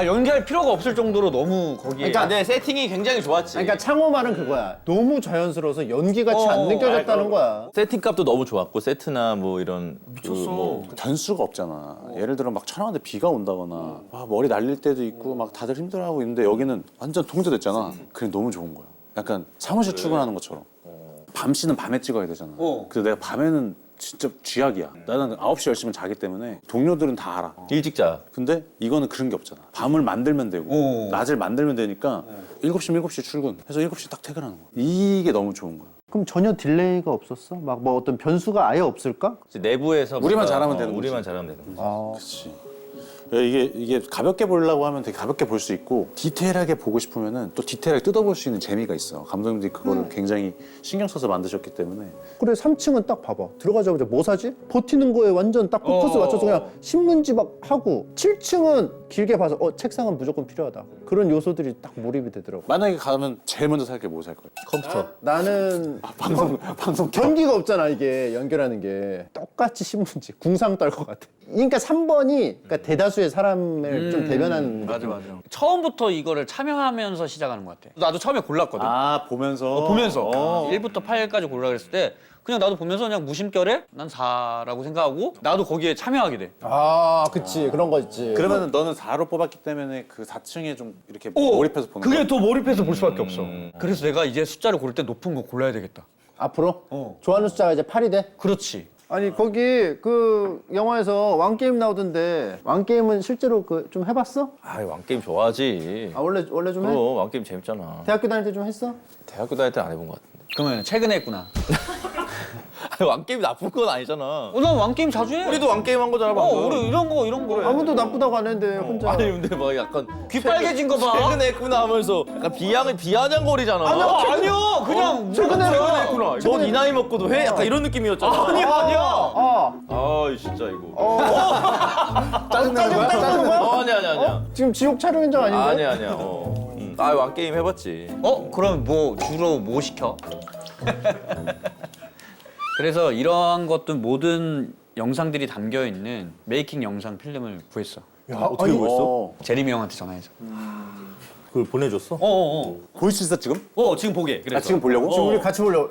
연기할 필요가 없을 정도로 너무 거기에. 그러니까 내 세팅이 굉장히 좋았지. 그러니까 창호 말은 그거야. 너무 자연스러워서 연기같이 안 느껴졌다는 거야. 세팅값도 너무 좋았고 세트나 뭐 이런 미쳤어. 변수가 없잖아. 예를 들어 막 촬영하는데 비가 온다거나 머리 날릴 때도 있고 막 다들 힘들어하고 있는데 여기는 완전 통제됐잖아. 그게 너무 좋은 거야. 약간 사무실 출근하는 것처럼. 밤씨는 밤에 찍어야 되잖아. 그래서 내가 밤에는 진짜 쥐약이야. 나는 9시 10시면 자기 때문에 동료들은 다 알아. 일찍 자. 근데 이거는 그런 게 없잖아. 밤을 만들면 되고 낮을 만들면 되니까 7시면 7시 출근 해서 7시 딱 퇴근하는 거야. 이게 너무 좋은 거야. 그럼 전혀 딜레이가 없었어? 막 뭐 어떤 변수가 아예 없을까? 이제 내부에서 우리만 뭔가, 잘하면 되는 거지. 우리만 잘하면 되는 거지. 그렇지. 이게 가볍게 보려고 하면 되게 가볍게 볼 수 있고 디테일하게 보고 싶으면은 또 디테일하게 뜯어볼 수 있는 재미가 있어. 감독님들이 그거를 굉장히 신경 써서 만드셨기 때문에. 그래 3층은 딱 봐봐. 들어가자마자 뭐 사지? 버티는 거에 완전 딱 포커스 맞춰서 그냥 신문지 막 하고 7층은 길게 봐서 책상은 무조건 필요하다. 그런 요소들이 딱 몰입이 되더라고. 만약에 가면 제일 먼저 살 게 뭐 살 거야? 컴퓨터. 나는 방송 전기가 없잖아 이게 연결하는 게. 똑같이 신문지 궁상 떨 것 같아. 그러니까 3번이 그러니까 대다수의 사람을 좀 대변하는 맞아. 처음부터 이거를 참여하면서 시작하는 것 같아. 나도 처음에 골랐거든. 보면서 보면서 1부터 8까지 골라 그랬을 때 그냥 나도 보면서 그냥 무심결에 난 4라고 생각하고 나도 거기에 참여하게 돼. 그치 그런 거 있지. 그러면 너는 4로 뽑았기 때문에 그 4층에 좀 이렇게 몰입해서 보는 거야? 그게 더 몰입해서 볼 수밖에 없어. 그래서 내가 이제 숫자를 고를 때 높은 거 골라야 되겠다. 앞으로 좋아하는 숫자가 이제 8이 돼? 그렇지. 아니 거기 그 영화에서 왕게임 나오던데 왕게임은 실제로 그 좀 해봤어? 왕게임 좋아하지. 원래 좀 해? 그럼 왕게임 재밌잖아. 대학교 다닐 때 좀 했어? 대학교 다닐 때 안 해본 것 같은데. 그러면 최근에 했구나. 왕게임이 나쁜 건 아니잖아. 난 왕게임 자주 해. 우리도 왕게임 한 거잖아 방금. 우리 이런 거. 아무도 나쁘다고 안 했는데 혼자. 아니 근데 막 약간 귀 빨개진 거 봐. 최근에 했구나 하면서 약간 비아냥거리잖아. 아니요. 그냥 최근에 했구나. 넌 이 나이 먹고도 해? 약간 이런 느낌이었잖아. 아니야. 아 진짜 이거. 짜증나는 거야? 짜증나는 거야? 아니야. 지금 지옥 촬영 현장 아닌데? 아니야. 왕게임 해봤지. 그럼 주로 뭐 시켜? 그래서 이러한 것도 모든 영상들이 담겨 있는 메이킹 영상 필름을 구했어. 야, 어떻게 보였어? 제리미 형한테 전화해서. 그걸 보내줬어? 볼 수 있어 지금? 지금 보게. 그래. 아 지금 보려고? 지금 우리 같이 보려고.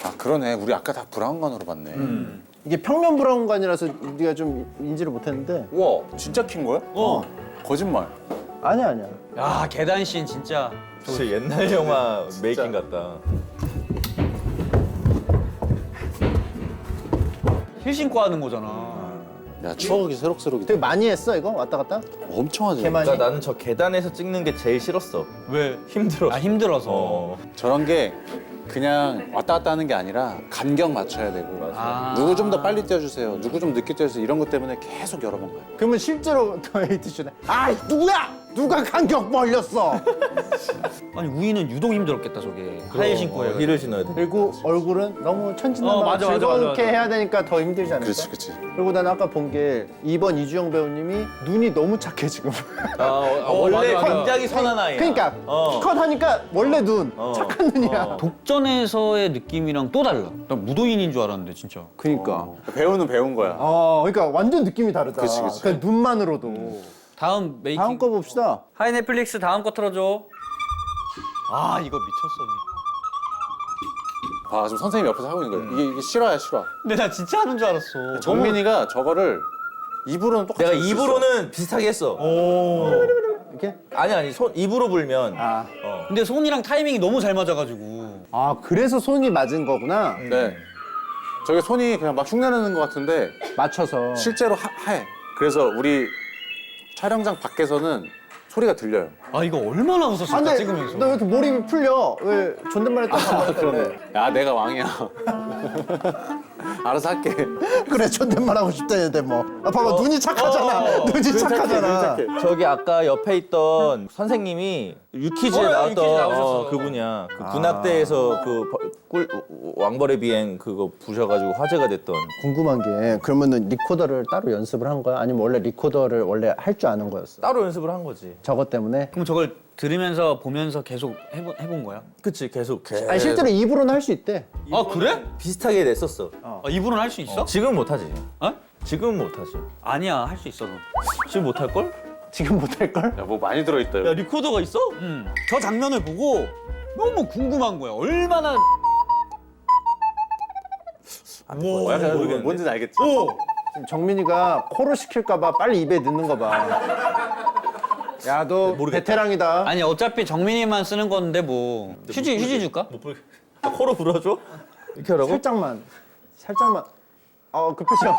아 그러네. 우리 아까 다 브라운관으로 봤네. 이게 평면 브라운관이라서 우리가 좀 인지를 못했는데. 우와 진짜 킨 거야? 거짓말. 아니야. 야 계단씬 진짜. 진짜 옛날 영화 메이킹 같다. 힐 신고 하는 거잖아. 야 추억이 새록새록이. 되게 많이 했어 이거 왔다 갔다. 엄청 하지. 개만이. 그러니까 나는 저 계단에서 찍는 게 제일 싫었어. 왜? 힘들었어. 아 힘들어서. 저런 게 그냥 왔다 갔다 하는 게 아니라 간격 맞춰야 되고 누구 좀 더 빨리 떼어주세요. 누구 좀 늦게 떼어주세요. 이런 것 때문에 계속 여러 번 가요. 그러면 실제로 더에이트쇼네. 아 누구야? 누가 간격 벌렸어? 아니 우이는 유독 힘들었겠다 저게. 하일 신고 해야 돼. 힐을 신어야 돼. 그리고 얼굴은 너무 천진난만 맞아, 맞아, 즐겁게 맞아. 해야 되니까 더 힘들지 않을까? 그렇지. 그리고 난 아까 본 게 2번 이주영 배우님이 눈이 너무 착해 지금. 원래 맞아, 맞아. 굉장히 선한 아이야. 그러니까 컷 하니까 원래 눈 착한 눈이야. 독전에서의 느낌이랑 또 달라. 난 무도인인 줄 알았는데 진짜. 그러니까. 배우는 배운 거야. 그러니까 완전 느낌이 다르다. 그치. 그냥 눈만으로도. 다음 메이킹. 다음 거 봅시다. 하이 넷플릭스 다음 거 틀어줘. 아 이거 미쳤어. 아 지금 선생님이 옆에서 하고 있는 거야. 이게 실화야 실화. 근데 나 진짜 하는 줄 알았어. 정민이가 저거를 입으로는 똑같이 내가 할수 있어. 입으로는 비슷하게 했어. 이렇게? 아니 손 입으로 불면. 근데 손이랑 타이밍이 너무 잘 맞아가지고. 아 그래서 손이 맞은 거구나. 네. 저게 손이 그냥 막 흉내내는 것 같은데 맞춰서. 실제로 해. 그래서 우리 촬영장 밖에서는 소리가 들려요. 아 이거 얼마나 웃었을까 근데 찍으면서. 너 왜 이렇게 몰입이 풀려? 왜 존댓말 했다가 그래? 야 내가 왕이야. 알아서 할게. 그래 존댓말 하고 싶다는데 뭐. 아 봐봐 눈이 착하잖아. 눈이 착하잖아. 저기 아까 옆에 있던 선생님이 유퀴즈에 나왔던 유퀴즈 나오셨어. 그분이야. 그 군악대에서 왕벌의 비행 그거 부셔가지고 화제가 됐던. 궁금한 게 그러면은 리코더를 따로 연습을 한 거야? 아니면 원래 리코더를 원래 할 줄 아는 거였어? 따로 연습을 한 거지. 저것 때문에? 그럼 저걸 들으면서 보면서 계속 해본 거야? 그치 계속. 아니 실제로 입으로는 할 수 있대. 아 그래? 비슷하게 냈었어. 아, 이분은 할 수 있어? 지금 못하지. 어? 지금은 못하지. 아니야 할 수 있어 너. 지금 못할 걸? 지금 못할 걸? 야 뭐 많이 들어있다. 야 리코더가 있어? 저 장면을 보고 너무 궁금한 거야. 얼마나 약간 모르겠는데. 뭔지는 알겠지. 지금 정민이가 코로 시킬까봐 빨리 입에 넣는 거 봐. 야 너 베테랑이다. 아니 어차피 정민이만 쓰는 건데 뭐 휴지 줄까? 못 부르. 코로 불어줘? 이렇게 하라고? 살짝만. 그 표정.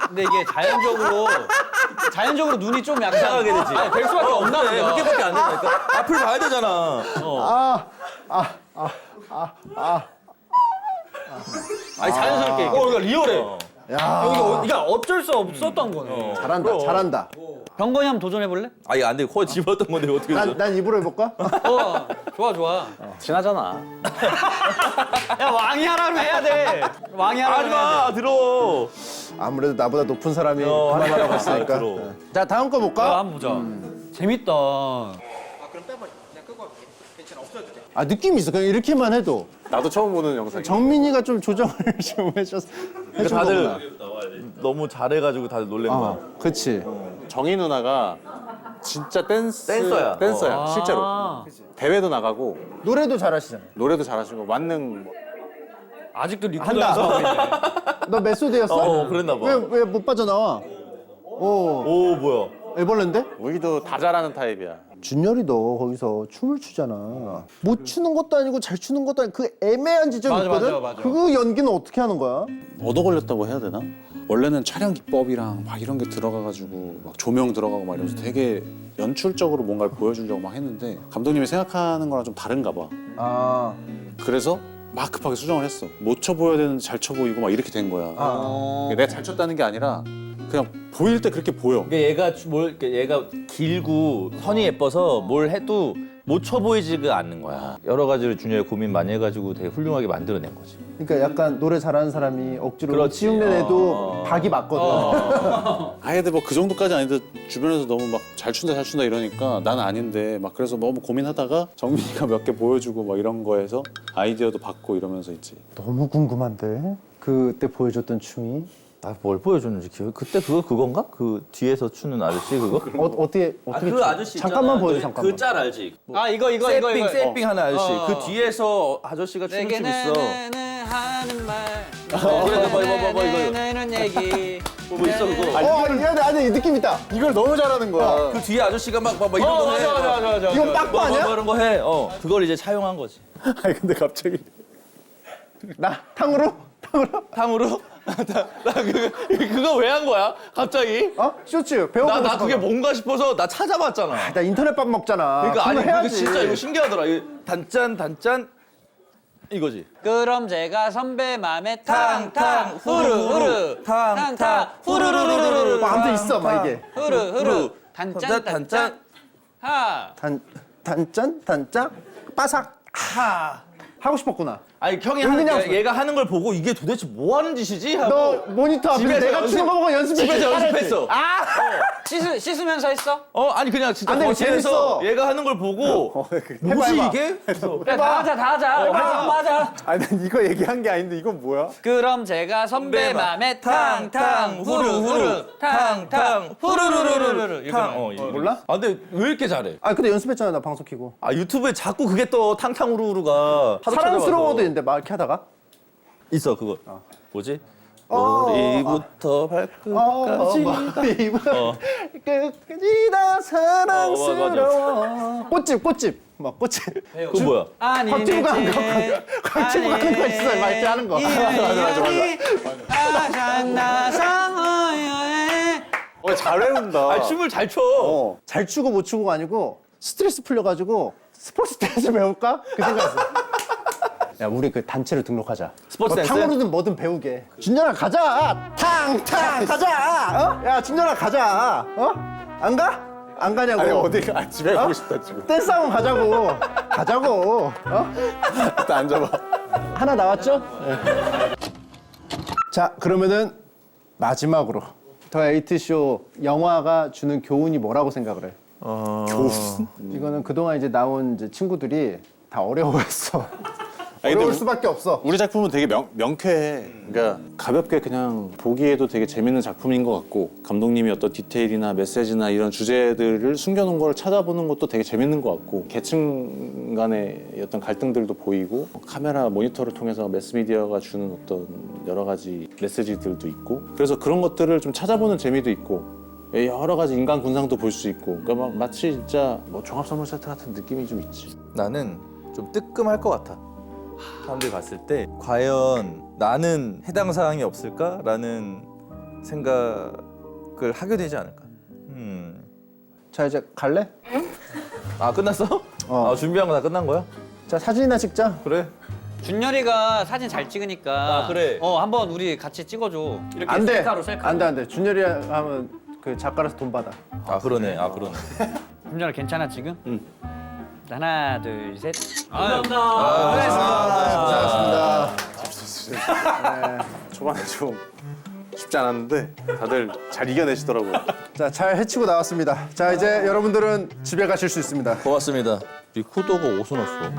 근데 이게 자연적으로 눈이 좀 약간 이상하게 되지. 아니, 될 수밖에 없나 보다. 그렇게밖에 안 된다니까. 앞을 봐야 되잖아. 아니 자연스럽게. 그러니까 리얼해. 야 그러니까 어쩔 수 없었던 거네. 잘한다. 잘한다. 병건이 한번 도전해 볼래? 아 이거 안 돼. 코에 집었던 건데 어떻게 했어? 난 입으로 해볼까? 좋아. 친하잖아. 야 왕이 하라면 해야 돼. 왕이 하라면 해야 하지마 들어. 아무래도 나보다 높은 사람이 그만하라고 했으니까. 들어. 자 다음 거 돼. 볼까? 한번 보자. 재밌다. 아 느낌이 있어. 그냥 이렇게만 해도. 나도 처음 보는 영상이야. 정민이가 좀 조정을 좀 해준 다들 거구나. 너무 잘해가지고 다들 놀란 거야. 그치. 정희 누나가 진짜 댄서야. 댄서야 실제로. 대회도 나가고 노래도 잘하시잖아. 노래도 잘하시고 만능. 아직도 리코더 한다. 연습하고 있네. 너 메소드였어? 그랬나 봐. 왜 못 빠져나와? 오 뭐야? 애벌레인데? 우리도 다 잘하는 타입이야. 준열이 너 거기서 춤을 추잖아. 못 추는 것도 아니고 잘 추는 것도 아니고 그 애매한 지점이 맞아, 있거든? 맞아. 그 연기는 어떻게 하는 거야? 얻어 걸렸다고 해야 되나? 원래는 촬영 기법이랑 막 이런 게 들어가가지고 막 조명 들어가고 막 이러면서 되게 연출적으로 뭔가를 보여주려고 막 했는데 감독님이 생각하는 거랑 좀 다른가 봐. 아, 그래서 막 급하게 수정을 했어. 못 쳐 보여야 되는데 잘 쳐 보이고 막 이렇게 된 거야. 내가 잘 쳤다는 게 아니라 그냥 보일 때 그렇게 보여. 그러니까 얘가 길고 선이 예뻐서 뭘 해도 못 쳐 보이지가 않는 거야. 여러 가지를 준혁이 고민 많이 해가지고 되게 훌륭하게 만들어낸 거지. 그러니까 약간 노래 잘하는 사람이 억지로 그렇지. 치흉내 내도 박이 맞거든. 아예들 뭐 그 정도까지 아닌데 주변에서 너무 막 잘 춘다 이러니까 나는 아닌데 막 그래서 너무 고민하다가 정민이가 몇 개 보여주고 막 이런 거에서 아이디어도 받고 이러면서 있지. 너무 궁금한데? 그때 보여줬던 춤이? 뭘 보여줬는지 기억. 그때 그건가? 그 뒤에서 추는 아저씨 그거? 어떻게 그 아저씨 잠깐만 보여줘 잠깐만. 그 짤 알지? 아 이거 세핑 하는 아저씨. 어. 그 뒤에서 아저씨가 춤을 추고 있어. 하는 말. 그래, 봐 이거. 내는 얘기. 뭐 있어 그거? 아니 느낌 있다. 이걸 너무 잘하는 거야. 그 뒤에 아저씨가 막 이런 거 해. 맞아. 이건 빠꾸 아니야? 이런 거 해. 그걸 이제 차용한 거지. 아니 근데 갑자기 나 탕후루? 탕후루? 나 그거 왜 한 거야? 갑자기? 쇼츠 배워보고 나 싶어서. 그게 뭔가 싶어서 나 찾아봤잖아. 나 인터넷 밥 먹잖아. 그러니까 아니 그거 그게 진짜 이거 신기하더라. 단짠 이거지. 그럼 제가 선배 맘에 탕탕 후루 탕탕 후루루루루루. 막 아무튼 있어 막 이게. 후루 단짠 하. 단짠 빠삭 하고 싶었구나. 아니 형이 그냥 얘가 하는 걸 보고 이게 도대체 뭐 하는 짓이지? 하고 너 모니터 앞에서 집에서 내가 추는 거 보고 연습했지. 집에서 연습했어. 씻으면서 했어? 아니 그냥 진짜 안 돼, 거실에서 재밌어. 얘가 하는 걸 보고 뭐지 해봐. 이게? 야, 다 하자. 맞아. 아니 난 이거 얘기한 게 아닌데 이건 뭐야? 그럼 제가 선배 맘에 탕탕 후루 탕탕 후루루루루루. 이거 몰라? 아 근데 왜 이렇게 잘해? 근데 연습했잖아 나 방송 키고. 아 유튜브에 자꾸 그게 또 탕탕후루루가 하도 사랑스러워도 찾아봐서. 있는데 막 이렇게 하다가 있어 그거 뭐지? 머리부터 발끝까지 끝까지 다 사랑스러워. 꽃집 막 꽃집. 그거 뭐야? 아니 곽튜브 하는 거 있어 막 이렇게 하는 거. 잘 외운다. 아 춤을 잘 춰. 잘 추고 못 추고가 아니고 스트레스 풀려가지고 스포츠 댄스 배울까? 그 생각했어. 야 우리 그 단체로 등록하자. 스포츠 댄스? 탕후루든 뭐든 배우게. 준열아 가자. 탕 가자. 야 준열아 가자. 안 가? 안 가냐고. 아니 어디가 집에 가고 싶다 지금. 댄스 학원 가자고. 일단 앉아봐. 하나 나왔죠? 네. 자 그러면은 마지막으로 더에이트쇼 영화가 주는 교훈이 뭐라고 생각을 해? 교훈? 이거는 그동안 이제 나온 이제 친구들이 다 어려워했어. 아니, 근데 어려울 수밖에 없어. 우리 작품은 되게 명쾌해. 그러니까 가볍게 그냥 보기에도 되게 재밌는 작품인 것 같고 감독님이 어떤 디테일이나 메시지나 이런 주제들을 숨겨놓은 걸 찾아보는 것도 되게 재밌는 것 같고 계층 간의 어떤 갈등들도 보이고 카메라 모니터를 통해서 매스미디어가 주는 어떤 여러 가지 메시지들도 있고 그래서 그런 것들을 좀 찾아보는 재미도 있고 여러 가지 인간 군상도 볼 수 있고 그러니까 막 마치 진짜 뭐 종합 선물 세트 같은 느낌이 좀 있지. 나는 좀 뜨끔할 것 같아. 사람들이 봤을 때 과연 나는 해당 사항이 없을까라는 생각을 하게 되지 않을까. 자 이제 갈래? 아 끝났어? 준비한 거 다 끝난 거야? 자 사진이나 찍자. 그래. 준열이가 사진 잘 찍으니까. 아, 그래. 한번 우리 같이 찍어줘. 이렇게 안 돼. 셀카로. 안 돼. 준열이 하면 그 작가라서 돈 받아. 아 그러네. 준열아 괜찮아 지금? 응. 하나 둘 셋. 고생하셨습니다. 초반에 좀 쉽지 않았는데 다들 잘 이겨내시더라고요. 자 잘 해치고 나왔습니다. 자 이제 여러분들은 집에 가실 수 있습니다. 고맙습니다. 리코더가 어디서 났어?